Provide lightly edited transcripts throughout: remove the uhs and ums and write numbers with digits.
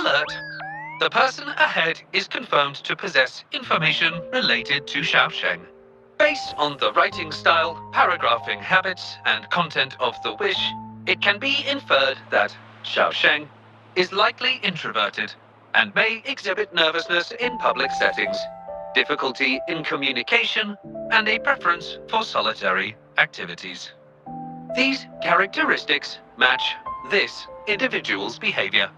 Alert! The person ahead is confirmed to possess information related to Xiaosheng. Based on the writing style, paragraphing habits, and content of the wish, it can be inferred that Xiaosheng is likely introverted and may exhibit nervousness in public settings, difficulty in communication, and a preference for solitary activities. These characteristics match this individual's behavior.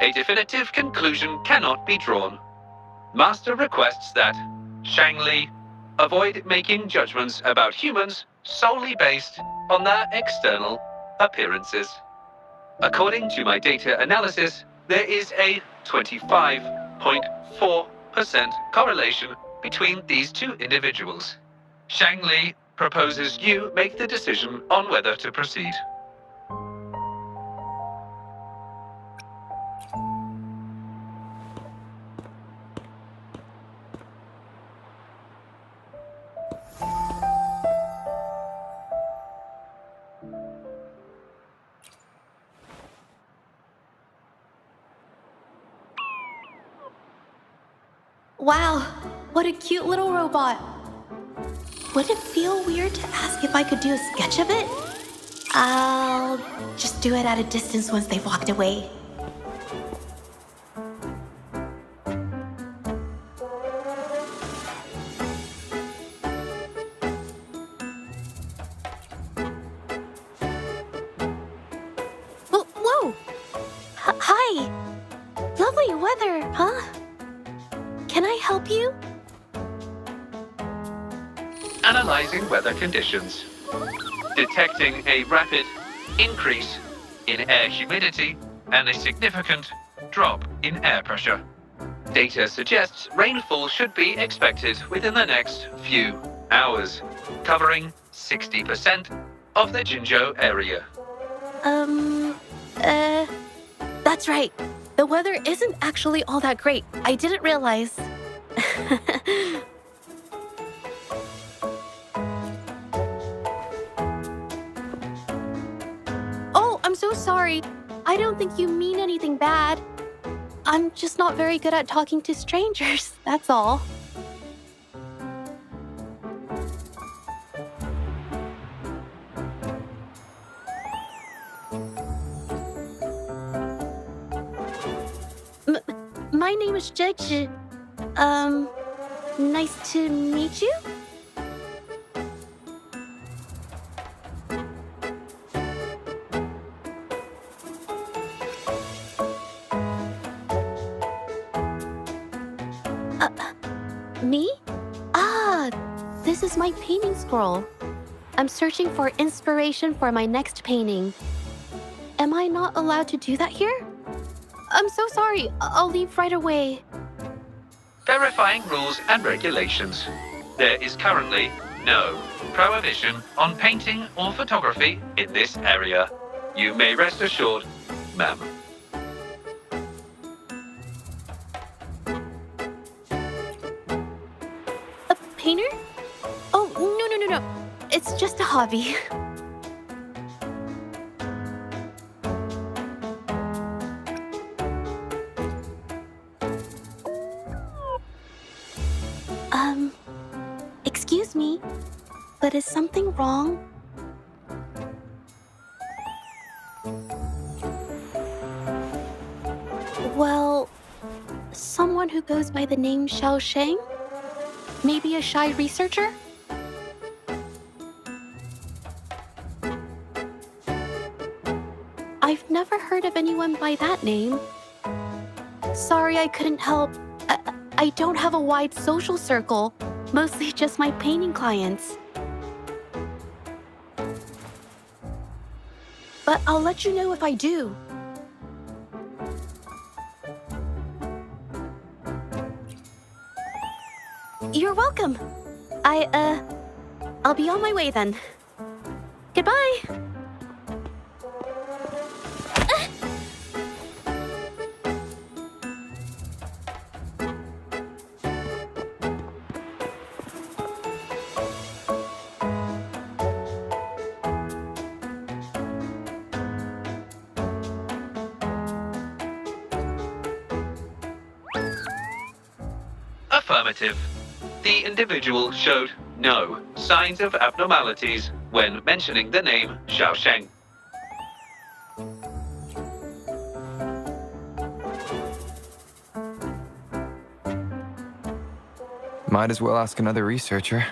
A definitive conclusion cannot be drawn. Master requests that Shang Li avoid making judgments about humans solely based on their external appearances. According to my data analysis, there is a 25.4% correlation between these two individuals. Shang Li proposes you make the decision on whether to proceed. Wow, what a cute little robot. Would it feel weird to ask if I could do a sketch of it? I'll just do it at a distance once they've walked away. Whoa! Hi! Lovely weather, huh? Can I help you? Analyzing weather conditions. Detecting a rapid increase in air humidity and a significant drop in air pressure. Data suggests rainfall should be expected within the next few hours, covering 60% of the Jinzhou area. That's right. The weather isn't actually all that great. I didn't realize. Oh, I'm so sorry. I don't think you mean anything bad. I'm just not very good at talking to strangers, that's all. My name is Zhe. Nice to meet you? Me? Ah, this is my painting scroll. I'm searching for inspiration for my next painting. Am I not allowed to do that here? I'm so sorry. I'll leave right away. Verifying rules and regulations. There is currently no prohibition on painting or photography in this area. You may rest assured, ma'am. A painter? Oh, no. It's just a hobby. Excuse me, but is something wrong? Well, someone who goes by the name Xiaosheng? Maybe a shy researcher? I've never heard of anyone by that name. Sorry I couldn't help. I don't have a wide social circle. Mostly just my painting clients. But I'll let you know if I do. You're welcome. I'll be on my way then. Goodbye. Affirmative. The individual showed no signs of abnormalities when mentioning the name Xiaosheng. Might as well ask another researcher.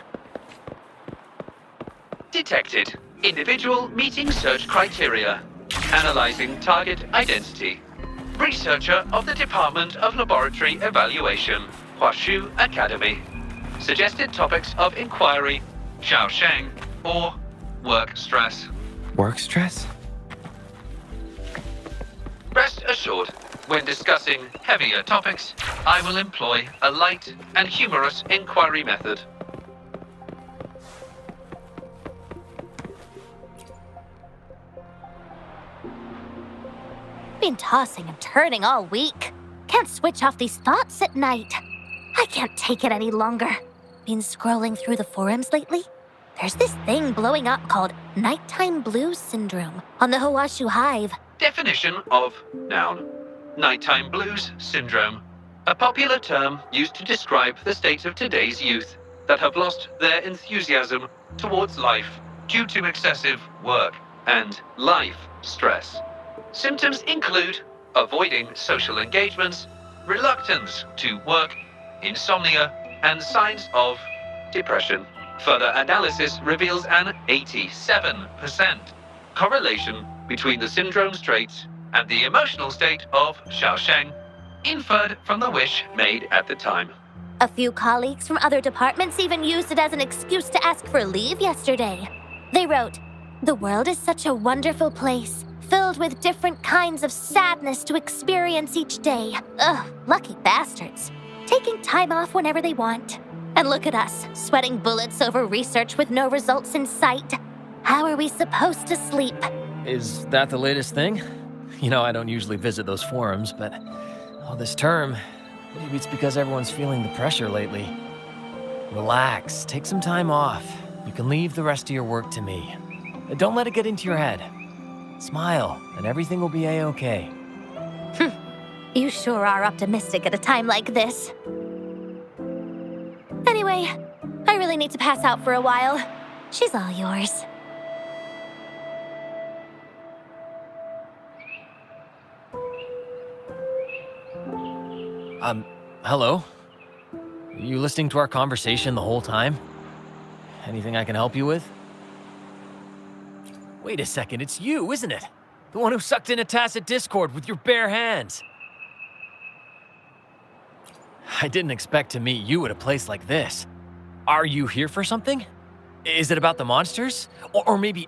Detected. Individual meeting search criteria. Analyzing target identity. Researcher of the Department of Laboratory Evaluation, Huashu Academy. Suggested topics of inquiry, Xiaosheng or work stress. Work stress? Rest assured, when discussing heavier topics, I will employ a light and humorous inquiry method. Been tossing and turning all week. Can't switch off these thoughts at night. I can't take it any longer. Been scrolling through the forums lately. There's this thing blowing up called nighttime blues syndrome on the Hawashu Hive. Definition of noun. Nighttime blues syndrome. A popular term used to describe the state of today's youth that have lost their enthusiasm towards life due to excessive work and life stress. Symptoms include avoiding social engagements, reluctance to work, insomnia, and signs of depression. Further analysis reveals an 87% correlation between the syndrome's traits and the emotional state of Xiaosheng, inferred from the wish made at the time. A few colleagues from other departments even used it as an excuse to ask for leave yesterday. They wrote, "The world is such a wonderful place, filled with different kinds of sadness to experience each day. Ugh, lucky bastards. Taking time off whenever they want. And look at us, sweating bullets over research with no results in sight. How are we supposed to sleep?" Is that the latest thing? You know, I don't usually visit those forums, but this term, maybe it's because everyone's feeling the pressure lately. Relax, take some time off. You can leave the rest of your work to me. Don't let it get into your head. Smile, and everything will be a-okay. You sure are optimistic at a time like this. Anyway, I really need to pass out for a while. She's all yours. Hello? You listening to our conversation the whole time? Anything I can help you with? Wait a second, it's you, isn't it? The one who sucked in a tacit discord with your bare hands. I didn't expect to meet you at a place like this. Are you here for something? Is it about the monsters? Or maybe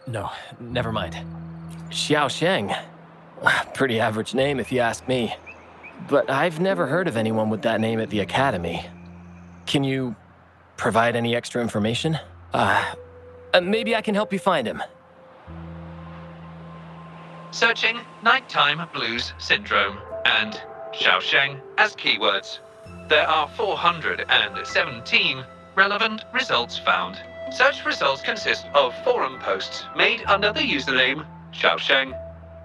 no, never mind. Xiaosheng. Pretty average name if you ask me. But I've never heard of anyone with that name at the Academy. Can you provide any extra information? Maybe I can help you find him. Searching nighttime blues syndrome and Xiaosheng as keywords. There are 417 relevant results found. Such results consist of forum posts made under the username Xiaosheng.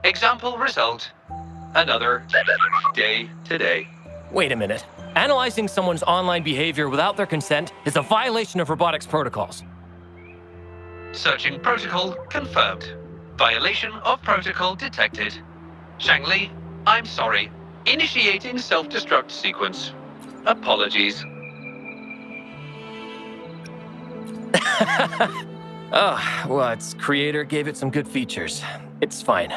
Example result: another day today. Wait a minute. Analyzing someone's online behavior without their consent is a violation of robotics protocols. Searching protocol confirmed. Violation of protocol detected. Shangli, I'm sorry. Initiating self-destruct sequence. Apologies. Oh, well, its creator gave it some good features. It's fine.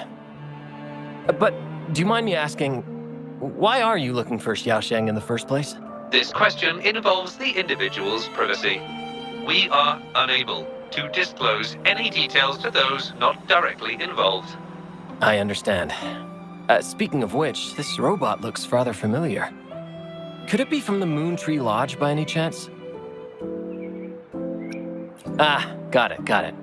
But do you mind me asking, why are you looking for Xiaosheng in the first place? This question involves the individual's privacy. We are unable to disclose any details to those not directly involved. I understand. Speaking of which, this robot looks rather familiar. Could it be from the Moon Tree Lodge by any chance? Ah, got it.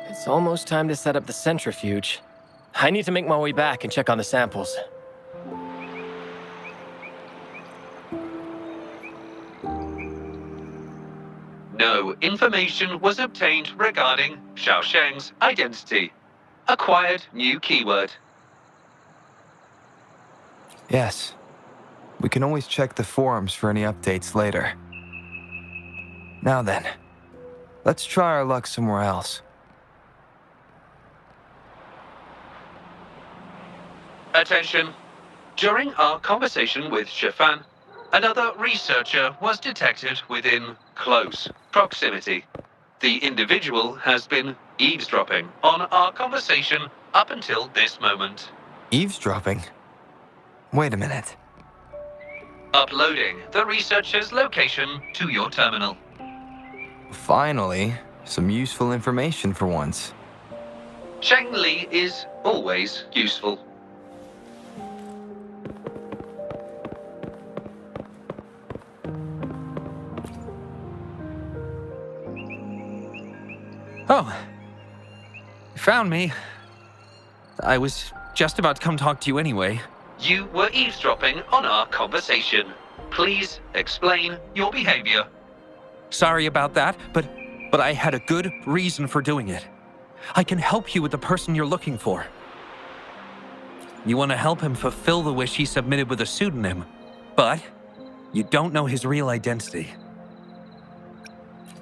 It's almost time to set up the centrifuge. I need to make my way back and check on the samples. No information was obtained regarding Xiaosheng's identity. Acquired new keyword. Yes. We can always check the forums for any updates later. Now then, let's try our luck somewhere else. Attention. During our conversation with Shifan, another researcher was detected within close proximity. The individual has been eavesdropping on our conversation up until this moment. Eavesdropping? Wait a minute. Uploading the researcher's location to your terminal. Finally, some useful information for once. Cheng Li is always useful. Oh, you found me. I was just about to come talk to you anyway. You were eavesdropping on our conversation. Please explain your behavior. Sorry about that, but I had a good reason for doing it. I can help you with the person you're looking for. You want to help him fulfill the wish he submitted with a pseudonym, but you don't know his real identity.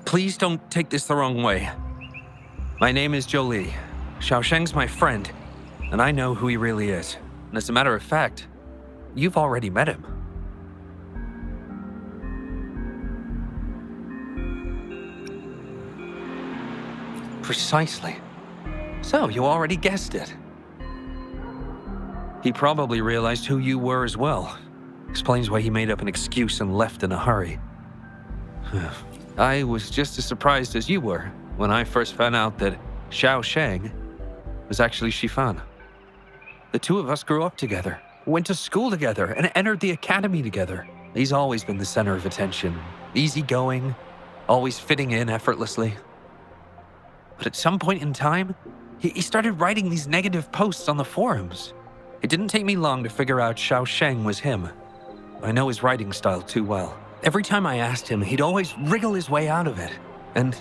Please don't take this the wrong way. My name is Jolie. Xiaosheng's my friend, and I know who he really is. And as a matter of fact, you've already met him. Precisely. So, you already guessed it. He probably realized who you were as well. Explains why he made up an excuse and left in a hurry. I was just as surprised as you were when I first found out that Xiaosheng was actually Shifan. The two of us grew up together, went to school together, and entered the academy together. He's always been the center of attention. Easygoing, always fitting in effortlessly. But at some point in time, he started writing these negative posts on the forums. It didn't take me long to figure out Xiaosheng was him. I know his writing style too well. Every time I asked him, he'd always wriggle his way out of it. And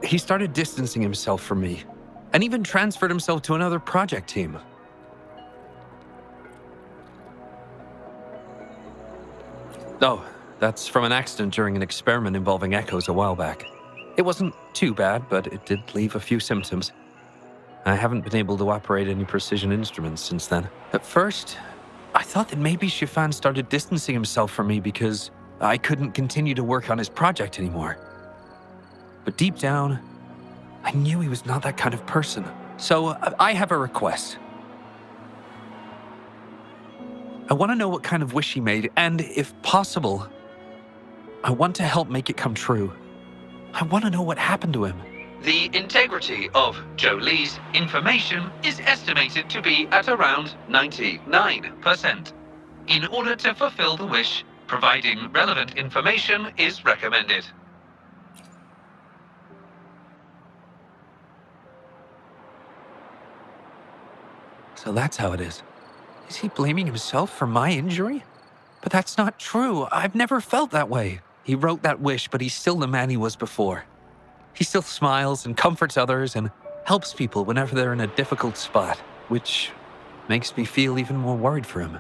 he started distancing himself from me, and even transferred himself to another project team. Oh, that's from an accident during an experiment involving echoes a while back. It wasn't too bad, but it did leave a few symptoms. I haven't been able to operate any precision instruments since then. At first, I thought that maybe Shifan started distancing himself from me because I couldn't continue to work on his project anymore. But deep down, I knew he was not that kind of person. So I have a request. I want to know what kind of wish he made, and if possible, I want to help make it come true. I want to know what happened to him. The integrity of Jolie's information is estimated to be at around 99%. In order to fulfill the wish, providing relevant information is recommended. So that's how it is. Is he blaming himself for my injury? But that's not true. I've never felt that way. He wrote that wish, but he's still the man he was before. He still smiles and comforts others and helps people whenever they're in a difficult spot, which makes me feel even more worried for him.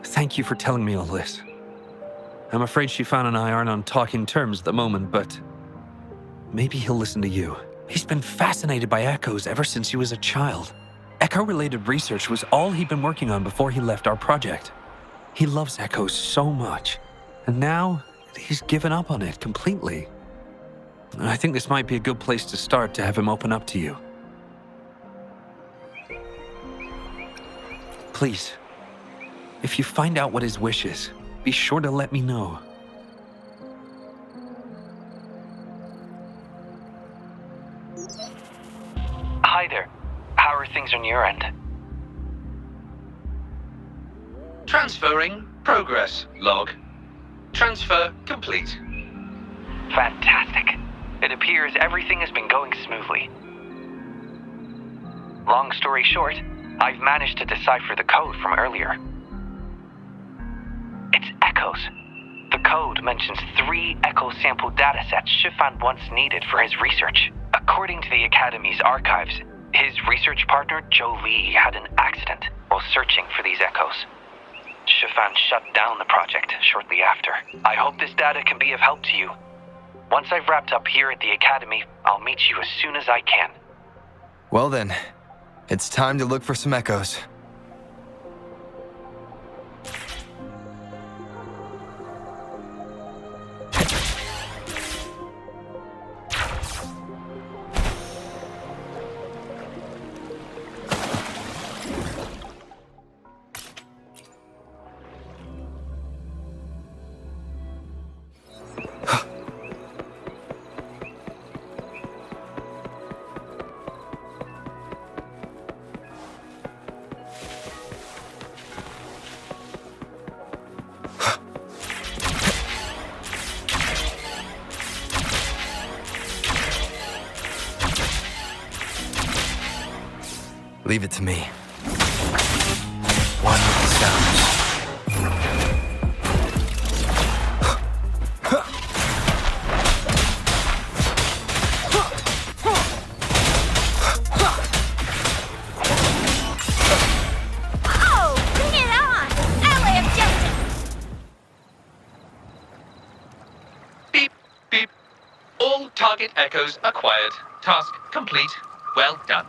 Thank you for telling me all this. I'm afraid Shifan and I aren't on talking terms at the moment, but maybe he'll listen to you. He's been fascinated by echoes ever since he was a child. Echo-related research was all he'd been working on before he left our project. He loves echoes so much, and now he's given up on it completely. I think this might be a good place to start to have him open up to you. Please, if you find out what his wish is, be sure to let me know. Hi there. How are things on your end? Transferring progress log. Transfer complete. Fantastic. It appears everything has been going smoothly. Long story short, I've managed to decipher the code from earlier. It's echoes. The code mentions 3 echo sample datasets Shifan once needed for his research. A According to the Academy's archives, his research partner, Joe Lee, had an accident while searching for these echoes. Shifan shut down the project shortly after. I hope this data can be of help to you. Once I've wrapped up here at the Academy, I'll meet you as soon as I can. Well then, it's time to look for some echoes. Leave it to me. One with the sounds. Oh, bring it on! Ally of Justice! Beep, beep. All target echoes acquired. Task complete. Well done.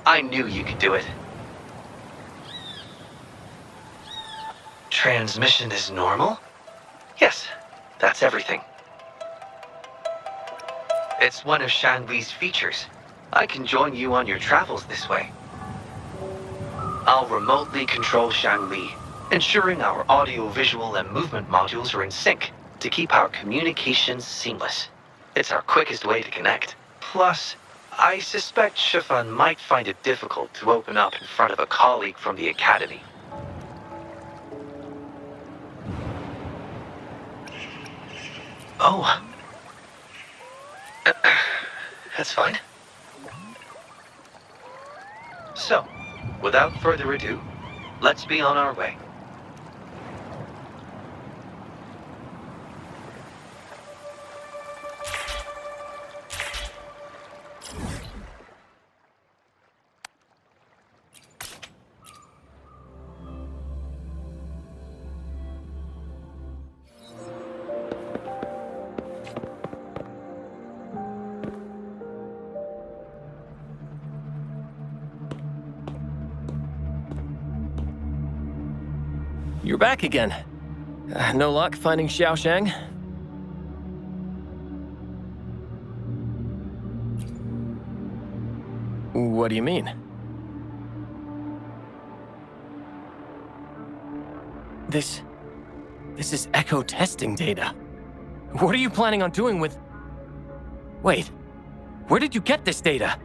I knew you could do it. Transmission is normal? Yes, that's everything. It's one of Shanli's features. I can join you on your travels this way. I'll remotely control Shanli, ensuring our audio, visual, and movement modules are in sync to keep our communications seamless. It's our quickest way to connect. Plus, I suspect Shifan might find it difficult to open up in front of a colleague from the Academy. Oh. That's fine. So, without further ado, let's be on our way. You're back again. No luck finding Xiaosheng? What do you mean? This is echo testing data. What are you planning on doing with... Wait, where did you get this data?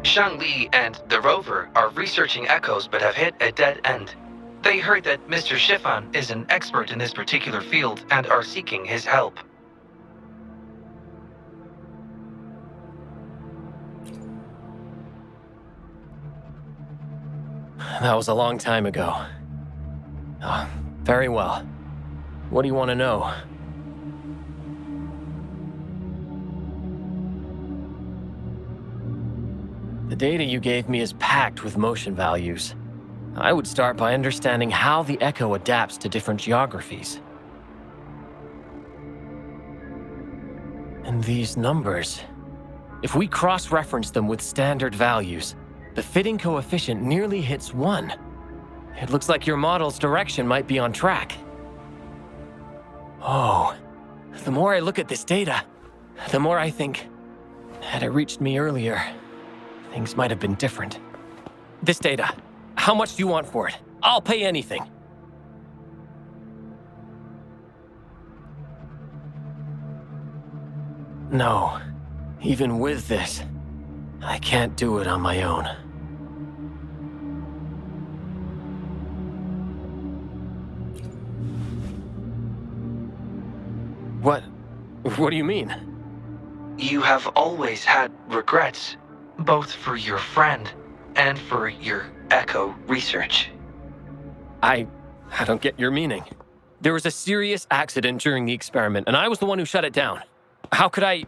Shangli and the rover are researching echoes but have hit a dead end. They heard that Mr. Shifan is an expert in this particular field and are seeking his help. That was a long time ago. Oh, very well. What do you want to know? The data you gave me is packed with motion values. I would start by understanding how the echo adapts to different geographies. And these numbers, if we cross-reference them with standard values, the fitting coefficient nearly hits 1. It looks like your model's direction might be on track. Oh, the more I look at this data, the more I think, had it reached me earlier, things might have been different. This data, how much do you want for it? I'll pay anything. No, even with this, I can't do it on my own. What do you mean? You have always had regrets, both for your friend and for your echo research. I I don't get your meaning. There was a serious accident during the experiment, and I was the one who shut it down. How could I...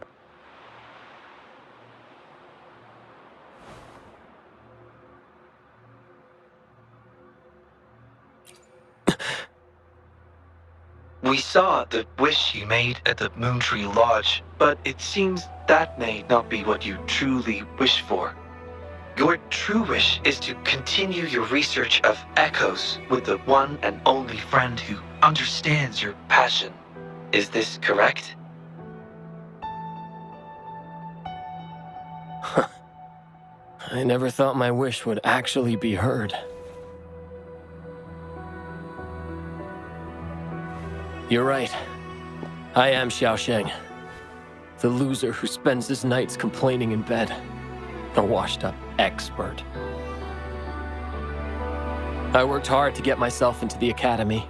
We saw the wish you made at the Moontree Lodge, but it seems that may not be what you truly wish for. Your true wish is to continue your research of echoes with the one and only friend who understands your passion. Is this correct? I never thought my wish would actually be heard. You're right. I am Xiaosheng, the loser who spends his nights complaining in bed. A washed-up expert. I worked hard to get myself into the academy.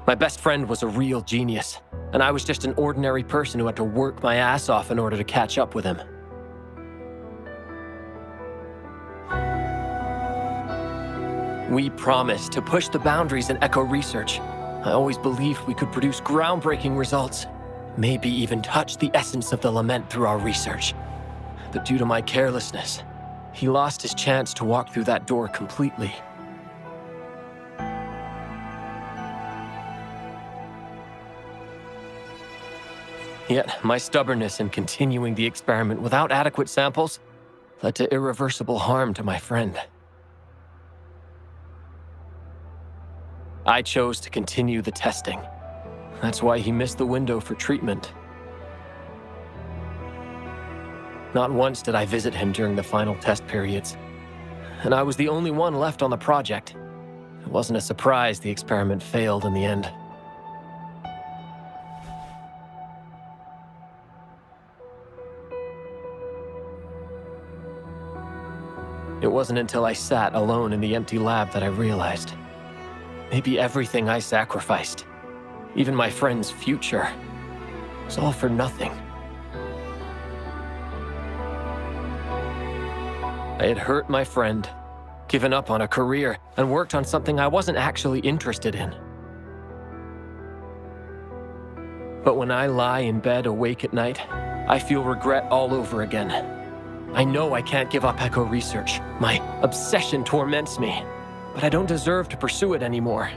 My best friend was a real genius, and I was just an ordinary person who had to work my ass off in order to catch up with him. We promised to push the boundaries in echo research. I always believed we could produce groundbreaking results, maybe even touch the essence of the lament through our research. But due to my carelessness, he lost his chance to walk through that door completely. Yet, my stubbornness in continuing the experiment without adequate samples led to irreversible harm to my friend. I chose to continue the testing. That's why he missed the window for treatment. Not once did I visit him during the final test periods, and I was the only one left on the project. It wasn't a surprise the experiment failed in the end. It wasn't until I sat alone in the empty lab that I realized. Maybe everything I sacrificed, even my friend's future, was all for nothing. I had hurt my friend, given up on a career, and worked on something I wasn't actually interested in. But when I lie in bed awake at night, I feel regret all over again. I know I can't give up echo research. My obsession torments me, but I don't deserve to pursue it anymore.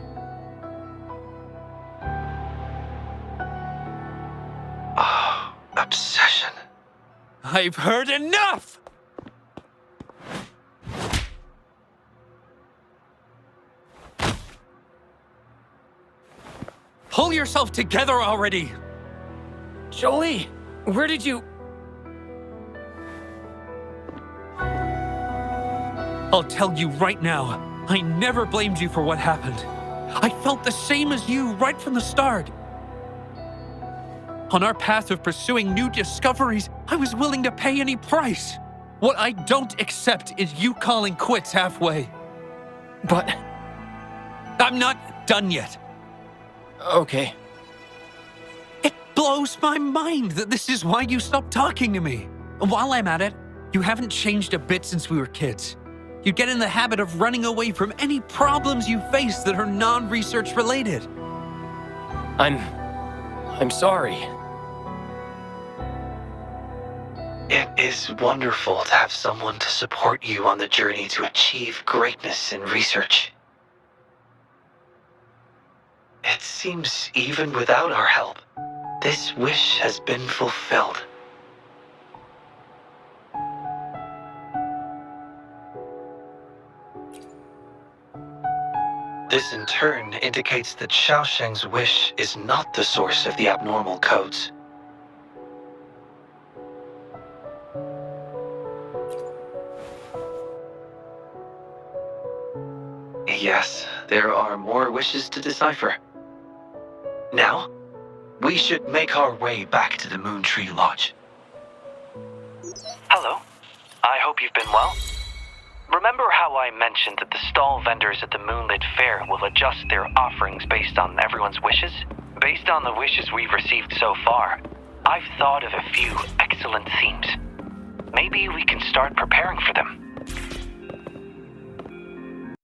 Oh, obsession. I've heard enough! Pull yourself together already! Jolie, where did you... I'll tell you right now, I never blamed you for what happened. I felt the same as you right from the start. On our path of pursuing new discoveries, I was willing to pay any price. What I don't accept is you calling quits halfway. But... I'm not done yet. Okay. It blows my mind that this is why you stopped talking to me. And while I'm at it, you haven't changed a bit since we were kids. You get in the habit of running away from any problems you face that are non-research related. I'm sorry. It is wonderful to have someone to support you on the journey to achieve greatness in research. It seems even without our help, this wish has been fulfilled. This in turn indicates that Xiaosheng's wish is not the source of the abnormal codes. Yes, there are more wishes to decipher. Now, we should make our way back to the Moontree Lodge. Hello. I hope you've been well. Remember how I mentioned that the stall vendors at the Moonlit Fair will adjust their offerings based on everyone's wishes? Based on the wishes we've received so far, I've thought of a few excellent themes. Maybe we can start preparing for them.